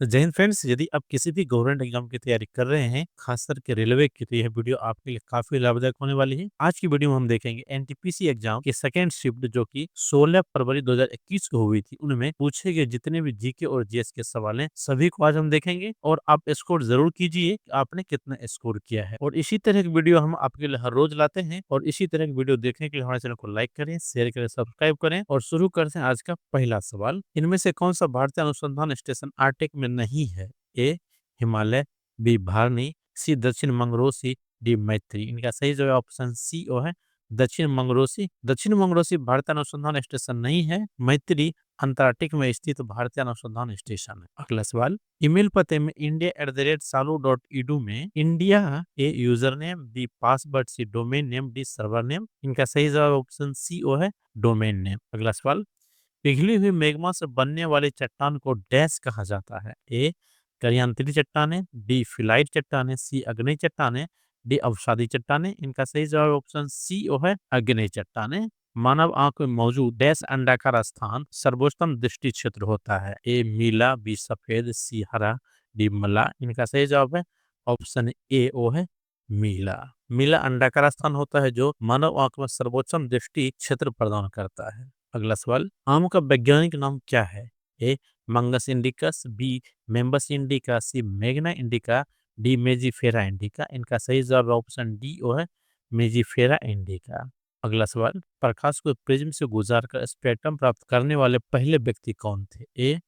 तो जय हिंद फ्रेंड्स, यदि आप किसी भी गवर्नमेंट एग्जाम की तैयारी कर रहे हैं, खास करके रेलवे की, तो यह वीडियो आपके लिए काफी लाभदायक होने वाली है। आज की वीडियो में हम देखेंगे एनटीपीसी एग्जाम की सेकेंड शिफ्ट जो कि 16 फरवरी 2021 को हुई थी, उनमें पूछे गए जितने भी जीके और जीएस के सवाल हैं सभी को आज हम देखेंगे और आप स्कोर जरूर कीजिए कि आपने कितना स्कोर किया है। और इसी तरह की वीडियो हम आपके लिए हर रोज लाते हैं और इसी तरह की वीडियो देखने के लिए हमारे चैनल को लाइक करें, शेयर करें, सब्सक्राइब करें। और शुरू करते हैं आज का पहला सवाल। इनमें से कौन सा भारतीय अनुसंधान स्टेशन आर्कटिक में नहीं है? ए हिमालय, बी भारनी, सी दक्षिण मंगरोसी, डी मैत्री। इनका सही जवाब ऑप्शन सी ओ है दक्षिण मंगरोसी। दक्षिण मंगरोसी भारतीय अनुसंधान स्टेशन नहीं है, मैत्री अंटार्कटिक में स्थित भारतीय अनुसंधान स्टेशन है। अगला सवाल। ईमेल पते में india@salu.edu में India A user name, B password, C domain name, D server name. इनका सही जवाब ऑप्शन सी ओ है डोमेन नेम। अगला सवाल। पिघली हुई मैग्मा से बनने वाली चट्टान को डैश कहा जाता है? ए करियांतरी चट्टानें, बी फिलाइट चट्टानें, सी अग्नि चट्टानें, डी अवसादी चट्टानें। इनका सही जवाब ऑप्शन सी ओ है अग्नि चट्टानें। मानव आंख में मौजूद डैश अंडाकार स्थान सर्वोत्तम दृष्टि क्षेत्र होता है? ए नीला, बी सफेद, सी हरा, डी मला। इनका सही जवाब है ऑप्शन ए ओ है मीला। मीला अंडाकार स्थान होता है जो मानव आंख में सर्वोत्तम दृष्टि क्षेत्र प्रदान करता है। अगला सवाल। आम का वैज्ञानिक नाम क्या है? ए मंगस इंडिकस, बी मेम्बस इंडिका, सी मैग्ना इंडिका, डी मेजीफेरा इंडिका। इनका सही जवाब ऑप्शन डी ओ है मेजीफेरा इंडिका। अगला सवाल। प्रकाश को प्रिज्म से गुजारकर स्पेक्ट्रम प्राप्त करने वाले पहले व्यक्ति कौन थे? A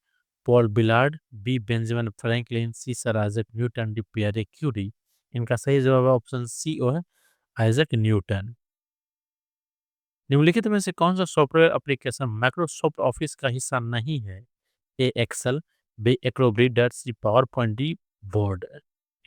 Paul Billard, B Benjamin Franklin, C sir Isaac Newton, D Pierre Curie. इनका सही जवाब ऑप्शन सी ओ है आइजैक न्यूटन। निम्नलिखित में से कौन सा सॉफ्टवेयर एप्लीकेशन माइक्रोसॉफ्ट ऑफिस का हिस्सा नहीं है? ए एक्सेल, बी एक्रोब रीडर, सी पावर पॉइंट, डी बोर्ड।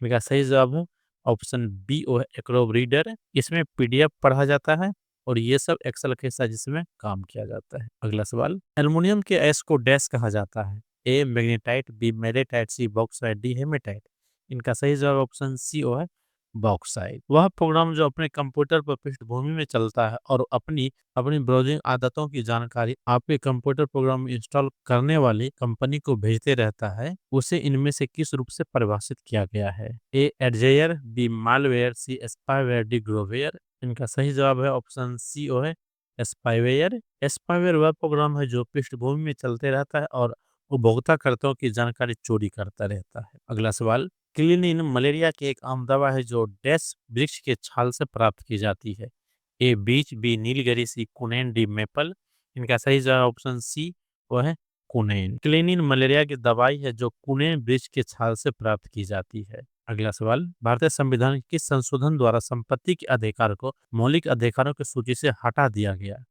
इनका सही जवाब है ऑप्शन बी ओ है एक्रोब रीडर। इसमें पीडीएफ पढ़ा जाता है और ये सब एक्सेल के हिस्सा जिसमें काम किया जाता है। अगला सवाल। एल्युमिनियम के एस को डैश कहा जाता है? ए मैग्नेटाइट, बी मेडेटाइट, सी बॉक्साइट, डी हेमेटाइट। इनका सही जवाब ऑप्शन सी ओ है बॉक्साइट। वह प्रोग्राम जो अपने कंप्यूटर पर पृष्ठभूमि में चलता है और अपनी अपनी ब्राउजिंग आदतों की जानकारी आपके कंप्यूटर प्रोग्राम में इंस्टॉल करने वाली कंपनी को भेजते रहता है, उसे इनमें से किस रूप से परिभाषित किया गया है? ए एडजेयर, बी मालवेयर, सी स्पाईवेयर, डी ग्रोवेयर। इनका सही जवाब है ऑप्शन सी ओ है स्पाईवेयर। स्पाईवेयर वह प्रोग्राम है जो पृष्ठभूमि में चलते रहता है और उपभोक्ताकर्ताओं की जानकारी चोरी करता रहता है। अगला सवाल। क्लिनिन मलेरिया की एक आम दवा है जो डैश वृक्ष के छाल से प्राप्त की जाती है? ए बीच, बी नीलगिरी, सी कुनैन, डी मेपल। इनका सही जवाब ऑप्शन सी वो है कुनैन। क्लिनिन मलेरिया की दवाई है जो कुनैन वृक्ष के छाल से प्राप्त की जाती है। अगला सवाल। भारतीय संविधान के किस संशोधन द्वारा संपत्ति के अधिकार को मौलिक अधिकारों की सूची से हटा दिया गया?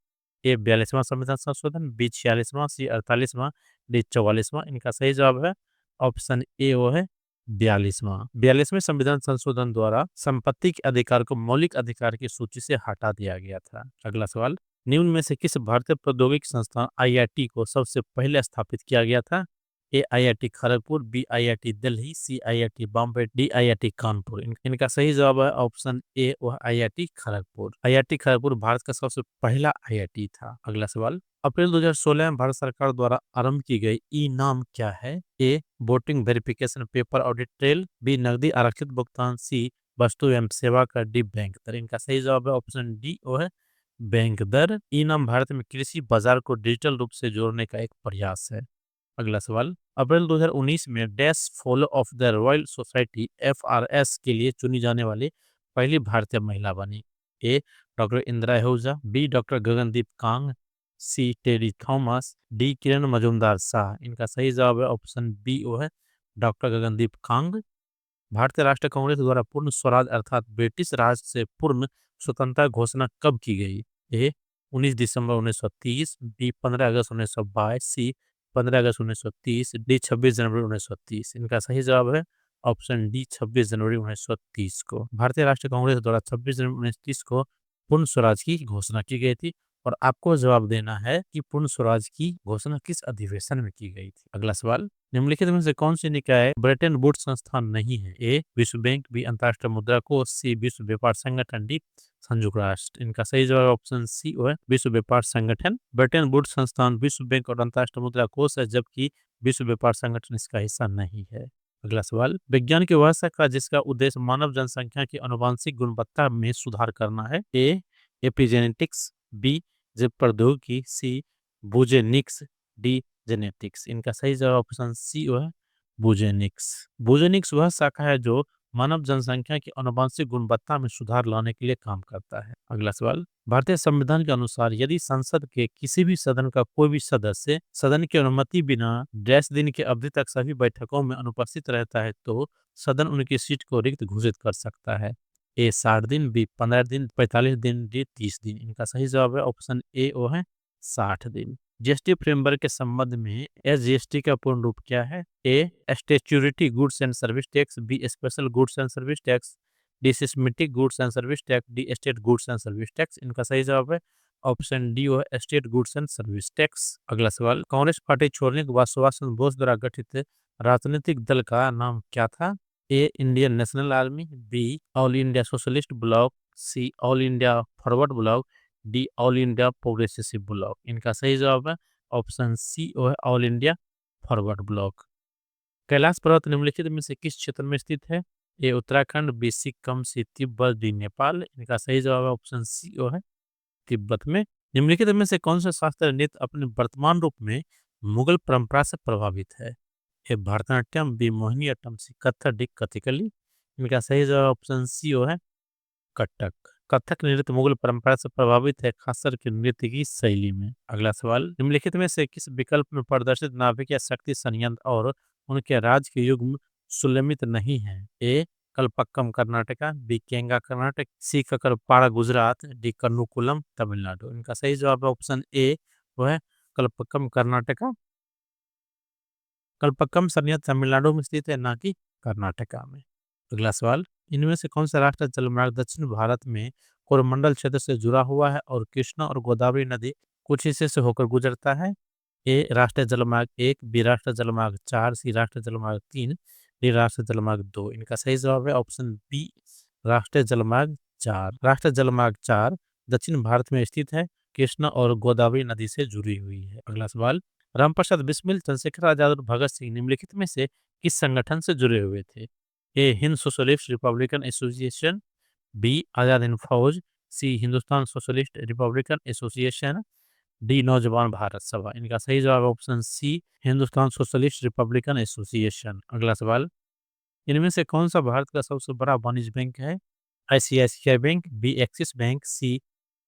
ए 42वां संविधान संशोधन, बी 46वां, सी 48वां, डी 44वां। इनका सही जवाब है ऑप्शन ए वो है 42वें संविधान संशोधन द्वारा संपत्ति के अधिकार को मौलिक अधिकार की सूची से हटा दिया गया था। अगला सवाल। निम्न में से किस भारतीय प्रौद्योगिकी संस्थान आईआईटी को सबसे पहले स्थापित किया गया था? A IIT Kharagpur, B IIT Delhi, C IIT Bombay, D IIT Kanpur. इनका सही जवाब है ऑप्शन ए वह आईआईटी खड़गपुर। आईआईटी खड़गपुर भारत का सबसे पहला आईआईटी था। अगला सवाल। अप्रैल 2016 में भारत सरकार द्वारा आरंभ की गई ई नाम क्या है? A voting verification paper audit trail, B नकदी आरक्षित भुगतान, सी वस्तु एवं सेवा कर, डी बैंक दर। इनका सही जवाब है ऑप्शन डी वो है बैंक दर। ई नाम भारत में कृषि बाजार को डिजिटल रूप से जोड़ने का एक प्रयास है। अगला सवाल। अप्रैल 2019 में dash fellow of the Royal Society FRS के लिए चुनी जाने वाली पहली भारतीय महिला बनी? A doctor Indira Ahuja, B doctor Gagandeep Kang, C Terry Thomas, D Kiran Mazumdar Shaw. इनका सही जवाब है ऑप्शन बी वो है डॉक्टर गगनदीप कांग। भारतीय राष्ट्रीय कांग्रेस द्वारा पूर्ण स्वराज अर्थात ब्रिटिश राज से पूर्ण स्वतंत्रता घोषणा कब की गई? ए 19 दिसंबर 1930, बी 15 अगस्त 1922, सी 15 अगस्त 1930, डी 26 जनवरी 1930। इनका सही जवाब है ऑप्शन डी 26 जनवरी 1930 को। भारतीय राष्ट्रीय कांग्रेस द्वारा 26 जनवरी 1930 को पूर्ण स्वराज की घोषणा की गई थी और आपको जवाब देना है कि पूर्ण स्वराज की घोषणा किस अधिवेशन में की गई थी। अगला सवाल। निम्नलिखित में से कौन सी निकाय ब्रेटन वुड्स संस्थान नहीं है? ए विश्व बैंक, बी अंतर्राष्ट्रीय मुद्रा कोष, सी विश्व व्यापार संगठन, डी संयुक्त राष्ट्र। इनका सही जवाब ऑप्शन सी है विश्व व्यापार संगठन। ब्रेटन वुड्स संस्थान विश्व बैंक और अंतर्राष्ट्रीय मुद्रा कोष है, जबकि विश्व व्यापार संगठन इसका हिस्सा नहीं है। अगला सवाल, विज्ञान की वह शाखा जिसका उद्देश्य मानव जनसंख्या की आनुवंशिक गुणवत्ता में सुधार करना है। ए एपिजेनेटिक्स, बी जीव प्रौद्योगिकी, सी बुजेनिक्स, डी जेनेटिक्स। इनका सही जवाब ऑप्शन सी है बुजेनिक्स। बुजेनिक्स वह शाखा है जो मानव जनसंख्या की आनुवंशिक गुणवत्ता में सुधार लाने के लिए काम करता है। अगला सवाल, भारतीय संविधान के अनुसार यदि संसद के किसी भी सदन का कोई भी सदस्य सदन की अनुमति बिना डैश दिन की अवधि तक सभी बैठकों में अनुपस्थित रहता है तो सदन उनकी सीट को रिक्त घोषित कर सकता है। ए 60 दिन, बी 15 दिन, 45 दिन, डी 30 दिन। इनका सही जवाब है ऑप्शन ए वो है 60 दिन। जीएसटी फ्रेमवर्क के संबंध में एसजीएसटी का पूर्ण रूप क्या है। A statutory goods and service tax, B special goods and service tax, D systematic goods and service tax, D state goods and service tax. इनका सही जवाब है ऑप्शन डी वो है state goods and service tax. अगला सवाल, Congress party छोड़ने के बाद सुभाष चंद्र बोस द्वारा गठित राजनीतिक दल का नाम क्या था। A Indian National Army, B All India Socialist Bloc, C All India Forward Bloc, D All India Progressive Bloc. इनका सही जवाब है ऑप्शन सी वो है All India Forward Bloc. Kailash पर्वत निम्नलिखित में से किस क्षेत्र में स्थित है। A Uttarakhand, B Sikkim, C Tibet, D Nepal. इनका सही जवाब है ऑप्शन सी वो है तिब्बत में। निम्नलिखित में से कौन सा शास्त्रीय नृत्य अपने वर्तमान रूप में मुगल परंपरा से प्रभावित है। ए भरतनाट्यम, बी मोहिनीअट्टम, सी कथक, डी कथकली। इनका सही जवाब ऑप्शन सी वो है कथक। कथक नृत्य मुगल परंपरा से प्रभावित है, खासकर के नृत्य की शैली में। अगला सवाल, निम्नलिखित में से किस विकल्प में प्रदर्शित नाभिक या शक्ति संयंत्र और उनके राज्य के युग्म सुलमित नहीं है। ए कलपक्कम कर्नाटका, बी केंगा कर्नाटक, सी ककरपाड़ा गुजरात, डी कन्नूकुलम तमिलनाडु। इनका सही जवाब है ऑप्शन ए वो है कलपक्कम कर्नाटका। कलपक्कम संयंत्र तमिलनाडु में स्थित है, ना कि कर्नाटका में। अगला सवाल, इनमें से कौन सा राष्ट्रीय जलमार्ग दक्षिण भारत में कोरमंडल क्षेत्र से जुड़ा हुआ है और कृष्णा और गोदावरी नदी कुछ हिस्से से होकर गुजरता है। ए राष्ट्रीय जलमार्ग 1, बी राष्ट्रीय जलमार्ग 4, सी राष्ट्रीय जलमार्ग 3, डी राष्ट्रीय जलमार्ग 2। इनका सही जवाब है ऑप्शन बी राष्ट्रीय जलमार्ग 4। राष्ट्रीय जलमार्ग 4 दक्षिण भारत में स्थित है, कृष्णा और गोदावरी नदी से जुड़ी हुई है। अगला सवाल, रामप्रसाद बिस्मिल, चंद्रशेखर आजाद और भगत सिंह निम्नलिखित में से किस संगठन से जुड़े हुए थे। A Hind Socialist Republican Association, B Azad Hind Fauj, C Hindustan Socialist Republican Association, D Naujawan Bharat Sabha. इनका सही जवाब option C Hindustan Socialist Republican Association. अगला सवाल, इनमें से कौन सा भारत का सबसे बड़ा वाणिज्य बैंक है। ICICI bank, B Axis bank, C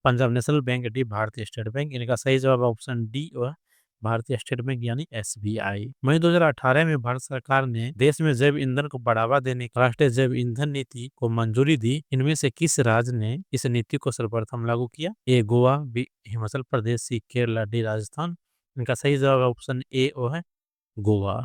Punjab National Bank, D Bharatiya State Bank. इनका सही जवाब ऑप्शन डी और भारतीय स्टेट बैंक यानी एसबीआई। मई 2018 में भारत सरकार ने देश में जैव ईंधन को बढ़ावा देने की राष्ट्रीय जैव ईंधन नीति को मंजूरी दी। इनमें से किस राज्य ने इस नीति को सर्वप्रथम लागू किया। ए गोवा, बी हिमाचल प्रदेश, सी केरला, डी राजस्थान। इनका सही जवाब ऑप्शन ए वो है गोवा।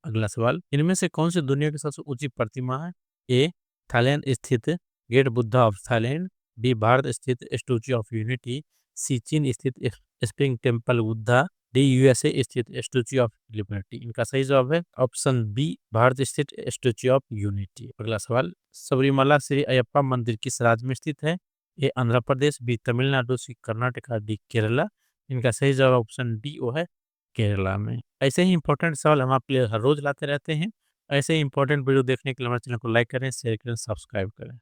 अगला सवाल, इनमें से कौन सी दुनिया की सबसे ऊंची प्रतिमा है। ए थाईलैंड स्थित great Buddha of Thailand, B Bharat स्थित स्टैच्यू ऑफ यूनिटी, सी चीन स्थित spring temple Buddha, D USA स्थित स्टैच्यू ऑफ लिबर्टी। इनका सही जवाब है ऑप्शन बी भारत स्थित स्टैच्यू ऑफ यूनिटी। अगला सवाल, सबरीमला श्री अयप्पा मंदिर किस राज्य में स्थित है। ए आंध्र प्रदेश, बी तमिलनाडु, सी कर्नाटका, डी केरला। इनका सही जवाब ऑप्शन डी वो है केरला में। ऐसे ही इंपॉर्टेंट सवाल हम आपके लिए हर रोज लाते रहते हैं। ऐसे ही इंपॉर्टेंट वीडियो देखने के लिए हमारे चैनल को लाइक करें, शेयर करें, सब्सक्राइब करें।